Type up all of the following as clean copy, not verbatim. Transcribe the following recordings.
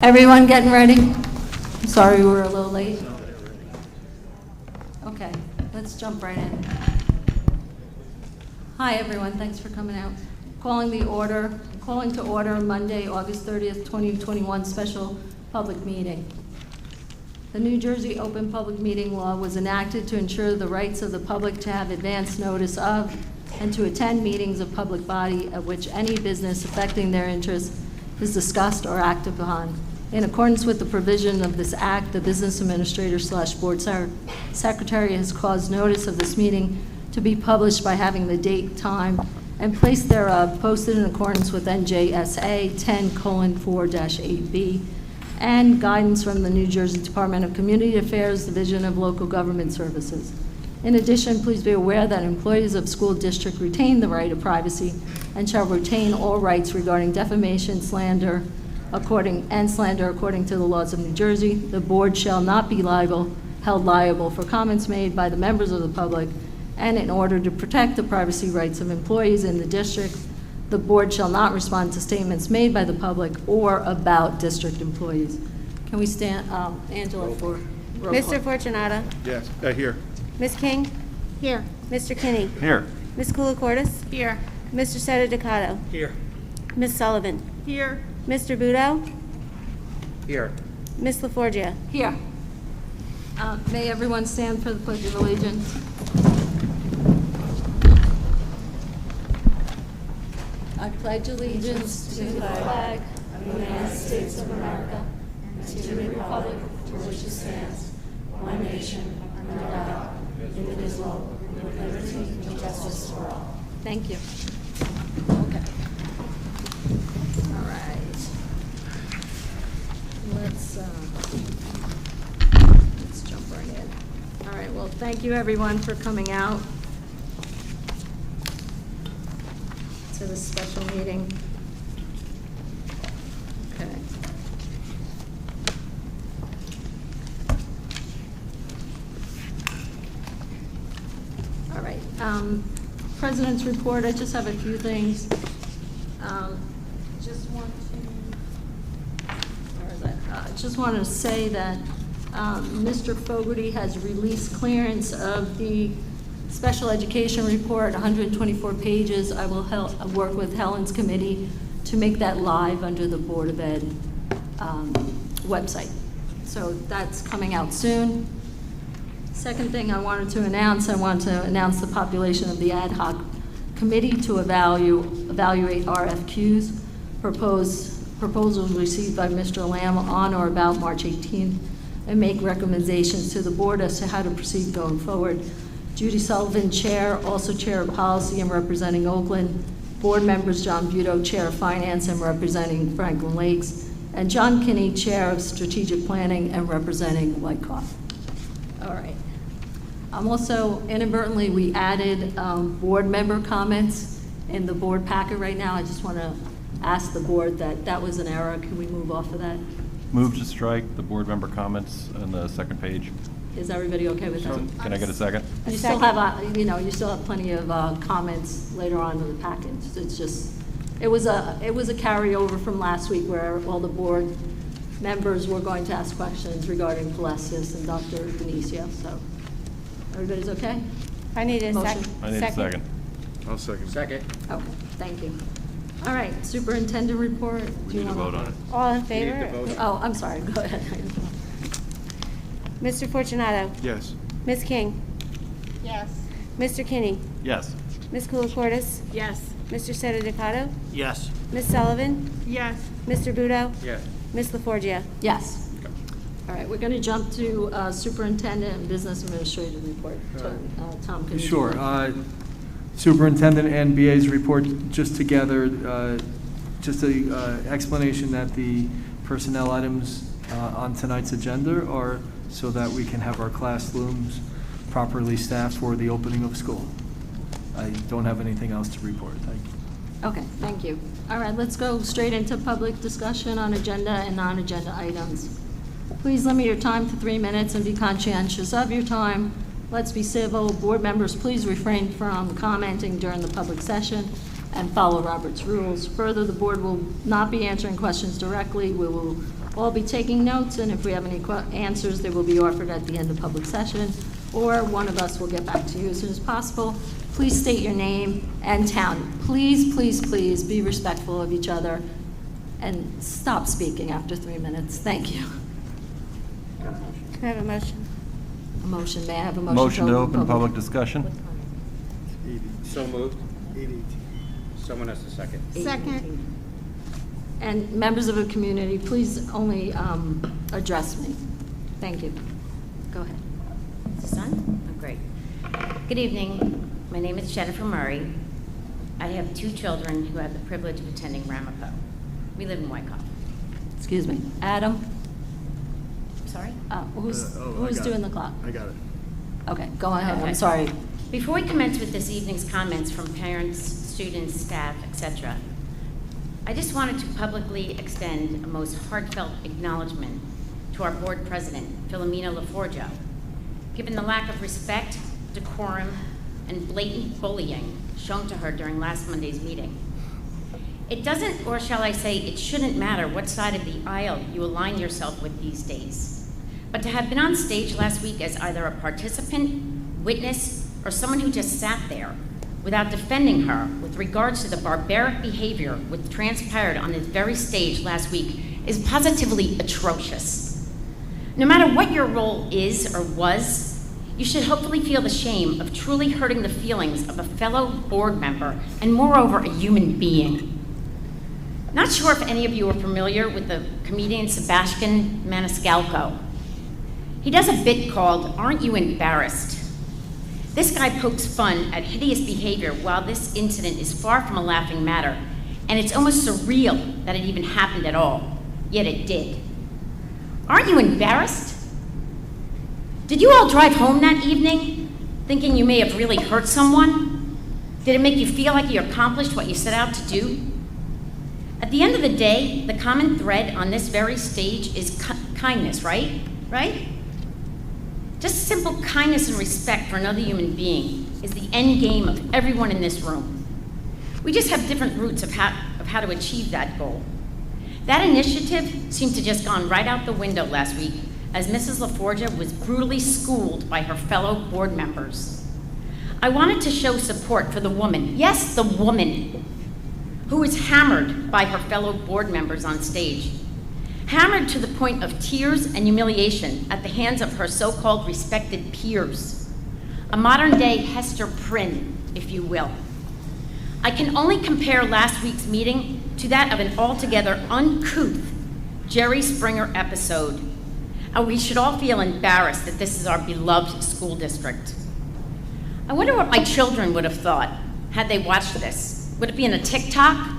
Everyone getting ready? Sorry we're a little late. Okay, let's jump right in. Hi everyone, thanks for coming out. Calling to order Monday, August 30th, 2021 special public meeting. The New Jersey Open Public Meeting Law was enacted to ensure the rights of the public to have advance notice of and to attend meetings of public body at which any business affecting their interests is discussed or acted upon. In accordance with the provision of this act, the business administrator/board secretary has caused notice of this meeting to be published by having the date, time, and place thereof posted in accordance with NJSA 10:4-8B and guidance from the New Jersey Department of Community Affairs, Division of Local Government Services. In addition, please be aware that employees of school district retain the right of privacy and shall retain all rights regarding defamation, slander, according to the laws of New Jersey. The board shall not be held liable for comments made by the members of the public, and in order to protect the privacy rights of employees in the district, the board shall not respond to statements made by the public or about district employees. Can we stand, Angela, for roll call? Mr. Fortunato? Yes, here. Ms. King? Here. Mr. Kinney? Here. Ms. Koulikortis? Here. Mr. Sededicato? Here. Ms. Sullivan? Here. Mr. Budo? Here. Ms. LaForgia? Here. May everyone stand for the Pledge of Allegiance? I pledge allegiance to the flag of the United States of America and to the republic for which it stands, one nation, under God, indivisible, with liberty and justice for all. Thank you. Okay. All right. Let's jump right in. All right, well, thank you everyone for coming out to this special meeting. Okay. All right, President's report, I just have a few things. Just want to say that Mr. Fogarty has released clearance of the special education report, 124 pages. I will work with Helen's committee to make that live under the Board of Ed website. So that's coming out soon. Second thing I want to announce the population of the ad hoc committee to evaluate RFQs, proposals received by Mr. Lamb on or about March 18th, and make recommendations to the board as to how to proceed going forward. Judy Sullivan, Chair, also Chair of Policy and representing Oakland. Board members John Budo, Chair of Finance and representing Franklin Lakes, and John Kinney, Chair of Strategic Planning and representing Wyckoff. All right. Also, inadvertently, we added board member comments in the board packet right now. I just want to ask the board that was an error. Can we move off of that? Move to strike the board member comments on the second page. Is everybody okay with that? Can I get a second? You still have, you still have plenty of comments later on in the package. It's just, it was a carryover from last week where all the board members were going to ask questions regarding Pelestis and Dr. Benicio. So, everybody's okay? I need a Motion. second. I need a second. I'll second. Second. Okay, thank you. All right, superintendent report. We need to vote on it. All in favor? Oh, I'm sorry, go ahead. Mr. Fortunato? Yes. Ms. King? Yes. Mr. Kinney? Yes. Ms. Koulikortis? Yes. Mr. Sededicato? Yes. Ms. Sullivan? Yes. Mr. Budo? Yes. Ms. LaForgia? Yes. All right, we're going to jump to superintendent and business administrative report. Tom, can you? Sure. Superintendent and BA's report just together, just a explanation that the personnel items on tonight's agenda are so that we can have our classrooms properly staffed for the opening of school. I don't have anything else to report. Thank you. Okay, thank you. All right, let's go straight into public discussion on agenda and non-agenda items. Please limit your time to 3 minutes and be conscientious of your time. Let's be civil. Board members, please refrain from commenting during the public session. and follow Robert's rules. Further, the board will not be answering questions directly. We will all be taking notes, and if we have any answers, they will be offered at the end of public session, or one of us will get back to you as soon as possible. Please state your name and town. Please, please, please be respectful of each other and stop speaking after 3 minutes. Thank you. Can I have a motion? A motion, may I have a motion? Motion to open public discussion? So moved. Someone has to second. Second. And members of the community, please only address me. Thank you. Go ahead. Is this on? Oh, great. Good evening. My name is Jennifer Murray. I have 2 children who have the privilege of attending Ramapo. We live in Wyckoff. Excuse me. Adam, Sorry? who's doing the clock? I got it. Okay, go ahead. I'm Okay. sorry. Before we commence with this evening's comments from parents, students, staff, etc., I just wanted to publicly extend a most heartfelt acknowledgement to our board president, Philomena LaForgia, given the lack of respect, decorum, and blatant bullying shown to her during last Monday's meeting. It doesn't, or shall I say, it shouldn't matter what side of the aisle you align yourself with these days. But to have been on stage last week as either a participant, witness, or someone who just sat there without defending her with regards to the barbaric behavior which transpired on this very stage last week is positively atrocious. No matter what your role is or was, you should hopefully feel the shame of truly hurting the feelings of a fellow board member and moreover a human being. Not sure if any of you are familiar with the comedian Sebastian Maniscalco. He does a bit called Aren't You Embarrassed? This guy pokes fun at hideous behavior while this incident is far from a laughing matter, and it's almost surreal that it even happened at all, yet it did. Aren't you embarrassed? Did you all drive home that evening thinking you may have really hurt someone? Did it make you feel like you accomplished what you set out to do? At the end of the day, the common thread on this very stage is kindness, right? Right? Just simple kindness and respect for another human being is the end game of everyone in this room. We just have different routes of how to achieve that goal. That initiative seemed to just gone right out the window last week as Mrs. LaForgia was brutally schooled by her fellow board members. I wanted to show support for the woman, yes, the woman, who was hammered by her fellow board members on stage. Hammered to the point of tears and humiliation at the hands of her so-called respected peers. A modern-day Hester Prynne, if you will. I can only compare last week's meeting to that of an altogether uncouth Jerry Springer episode, and we should all feel embarrassed that this is our beloved school district. I wonder what my children would have thought had they watched this. Would it be in a TikTok?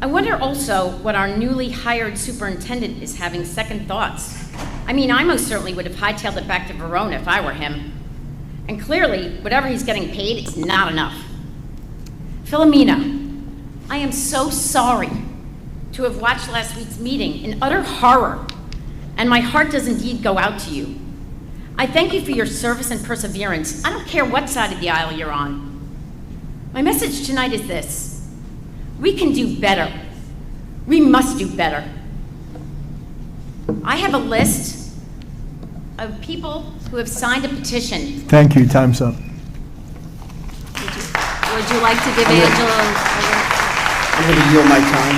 I wonder also what our newly hired superintendent is having second thoughts. I mean, I most certainly would have hightailed it back to Verona if I were him. And clearly, whatever he's getting paid is not enough. Philomena, I am so sorry to have watched last week's meeting in utter horror, and my heart does indeed go out to you. I thank you for your service and perseverance. I don't care what side of the aisle you're on. My message tonight is this. We can do better. We must do better. I have a list of people who have signed a petition. Thank you, time's up. Would you like to give Angela I'm going to yield my time.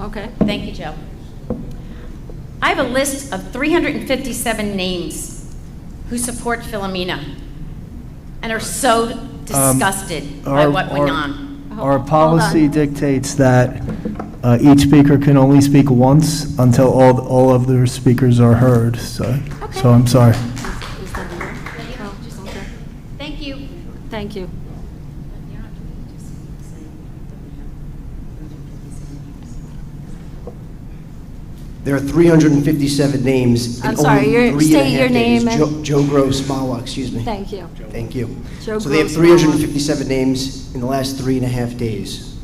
Okay. Thank you, Joe. I have a list of 357 names who support Philomena and are so disgusted by what went on. Our Hold policy on. dictates that each speaker can only speak once until all of their speakers are heard, so I'm sorry. Is that her? Oh, okay. Thank you. Thank you. There are 357 names in I'm sorry, only your- 3.5 state your days. name and- Joe Gross, Mahwah, excuse me. Thank you. Thank you. Joe So they have Gross, 357 names in the last 3.5 days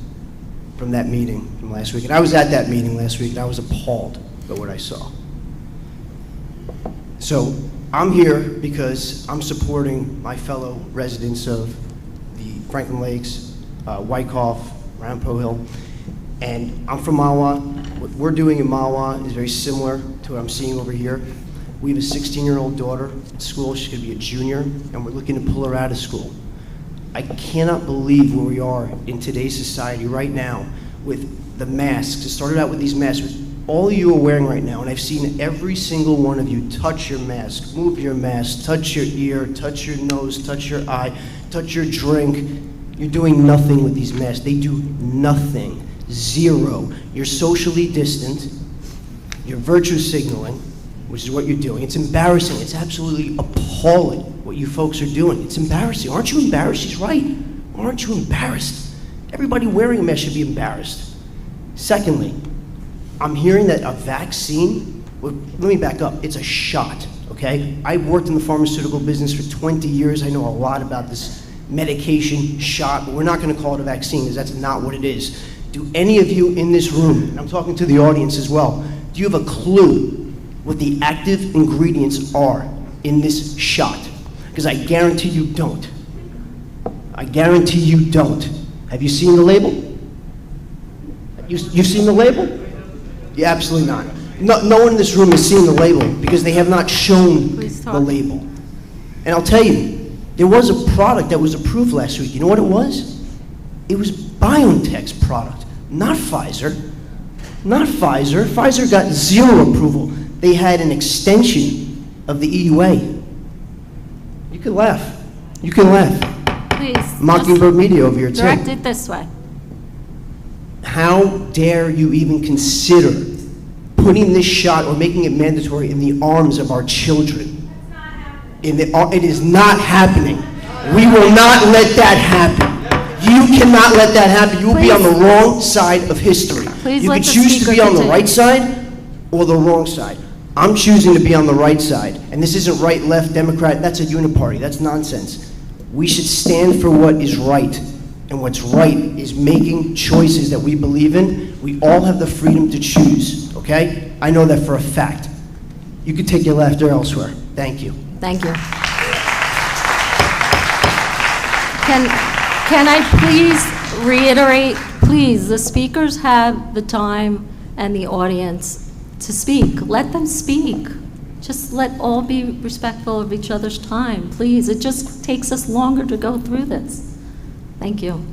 from that meeting from last week. And I was at that meeting last week, and I was appalled by what I saw. So I'm here because I'm supporting my fellow residents of the Franklin Lakes, Wyckoff, Rampo Hill, and I'm from Mahwah. What we're doing in Mahwah is very similar to what I'm seeing over here. We have a 16-year-old daughter at school. She's going to be a junior, and we're looking to pull her out of school. I cannot believe where we are in today's society right now with the masks. It started out with these masks, which all of you are wearing right now, and I've seen every single one of you touch your mask, move your mask, touch your ear, touch your nose, touch your eye, touch your drink. You're doing nothing with these masks. They do nothing. Zero. You're socially distant. You're virtue signaling, which is what you're doing. It's embarrassing. It's absolutely appalling what you folks are doing. It's embarrassing. Aren't you embarrassed? She's right. Aren't you embarrassed? Everybody wearing a mask should be embarrassed. Secondly, I'm hearing that a vaccine, well, let me back up. It's a shot, okay? I've worked in the pharmaceutical business for 20 years. I know a lot about this medication shot, but we're not going to call it a vaccine because that's not what it is. Do any of you in this room, and I'm talking to the audience as well, do you have a clue what the active ingredients are in this shot? Because I guarantee you don't. I guarantee you don't. Have you seen the label? You've seen the label? Yeah, absolutely not. No one in this room has seen the label because they have not shown Please talk. the label. And I'll tell you, there was a product that was approved last week. You know what it was? It was BioNTech's product, not Pfizer. Not Pfizer. Pfizer got zero approval. They had an extension of the EUA. You can laugh. You can laugh. Please. Mockingbird Media over here, just too. direct it this way. How dare you even consider putting this shot or making it mandatory in the arms of our children? It is not happening. We will not let that happen. You cannot let that happen. You will be on the wrong side of history. Please You let can the choose to speaker be on the continue. right side or the wrong side. I'm choosing to be on the right side. And this isn't right, left, Democrat. That's a uniparty. That's nonsense. We should stand for what is right. And what's right is making choices that we believe in. We all have the freedom to choose, okay? I know that for a fact. You can take your laughter elsewhere. Thank you. Thank you. Can I please reiterate, please, the speakers have the time and the audience to speak. Let them speak. Just let all be respectful of each other's time, please. It just takes us longer to go through this. Thank you.